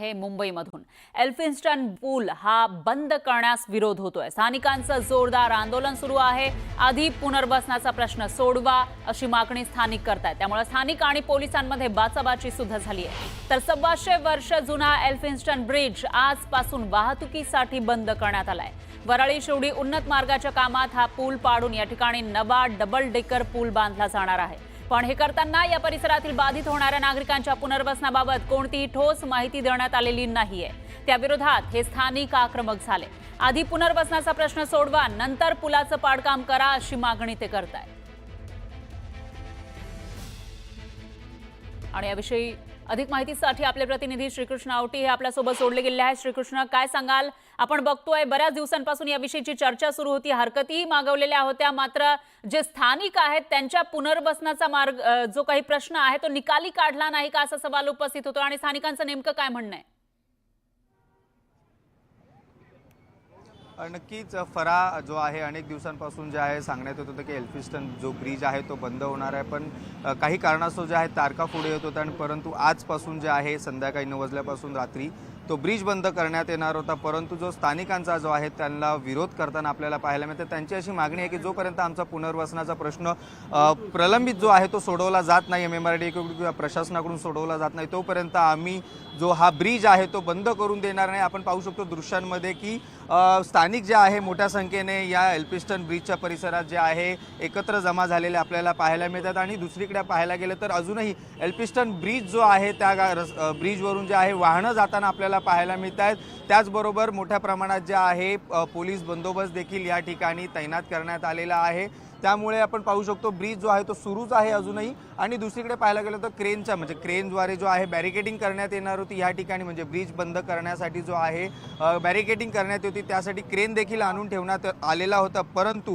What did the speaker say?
आहे मुंबईमधून। एल्फिन्स्टन पूल हा बंद करण्यास विरोध होतोय। स्थानिकांचं जोरदार आंदोलन सुरू आहे। आधी पुनर्वसनाचा प्रश्न सोडवा अशी मागणी स्थानिक करतायत। त्यामुळे स्थानिक आणि पोलिसांमध्ये बाचाबाची सुद्धा झाली आहे। तर 125 वर्ष जुना एल्फिन्स्टन ब्रिज आजपासून वाहतुकीसाठी बंद करण्यात आलाय। वराळी शिवडी उन्नत मार्गाच्या कामात हा पूल पाडून या ठिकाणी नवा डबल डेकर पूल बांधला जाणार आहे। पण हे करताना या परिसरातील बाधित होणाऱ्या नागरिकांच्या पुनर्वसनाबाबत कोणतीही ठोस माहिती देण्यात आलेली नाहीये। त्या विरोधात हे स्थानिक आक्रमक झाले। आधी पुनर्वसनाचा प्रश्न सोडवा, नंतर पुलाचं पाडकाम करा अशी मागणी ते करतायत। आणि याविषयी अधिक माहितीसाठी आपले प्रतिनिधी श्रीकृष्ण आवटी हे आपल्यासोबत जोडले गेले आहेत। श्रीकृष्ण, काय सांगाल? आपण बघतोय बऱ्याच दिवसांपासून या विषयीची चर्चा सुरू होती, हरकती मागवलेल्या होत्या, मात्र जे स्थानिक आहेत त्यांच्या पुनर्वसनाचा मार्ग जो काही प्रश्न आहे तो निकाली काढला नाही का असा सवाल उपस्थित होतो आणि स्थानिकांचं नेमकं काय म्हणणं आहे? नक्कीच फरा जो आहे अनेक दिवसांपासून जे आहे सांगण्यात येत होतं की एल्फिन्स्टन जो ब्रिज आहे तो बंद होणार आहे, पण काही कारणास्तव जे आहे तारखा पुढे येत होत्या आणि परंतु आजपासून जे आहे संध्याकाळी 9 वाजल्यापासून रात्री तो ब्रिज बंद करण्यात येणार होता। परंतु जो स्थानिकांचा जो आहे त्यांना विरोध करताना आपल्याला पाहायला मिळते। त्यांची अशी मागणी आहे की जोपर्यंत आमचा पुनर्वसनाचा प्रश्न प्रलंबित जो आहे तो सोडवला जात नाही, MMRDA किंवा प्रशासनाकडून सोडवला जात नाही, तोपर्यंत आम्ही जो हा ब्रिज आहे तो बंद करून देणार नाही। आपण पाहू शकतो दृश्यांमध्ये की स्थानिक जे आहे मोठ्या संख्येने या एल्फिन्स्टन ब्रिजच्या परिसरात जे आहे एकत्र जमा झालेले आपल्याला पाहायला मिळतात। आणि दुसरीकडे पाहायला गेलं तर अजूनही एल्फिन्स्टन ब्रिज जो आहे त्या ब्रिजवरून जे आहे वाहनं जाताना आपल्याला पाहायला मिळत आहेत। त्याचबरोबर मोठ्या प्रमाणात जे आहे पोलीस बंदोबस्त देखील या ठिकाणी तैनात करण्यात आलेला आहे। त्यामुळे आपण पाहू शकतो ब्रिज जो आहे तो सुरूच आहे अजूनही। आणि दुसरीकडे पाहायला गेलं तर क्रेनद्वारे जो आहे बॅरिकेडिंग करण्यात येणार होती या ठिकाणी, म्हणजे ब्रिज बंद करण्यासाठी जो आहे बॅरिकेडिंग करण्यात होती, त्यासाठी क्रेन देखील आणून ठेवण्यात आलेला होता। परंतु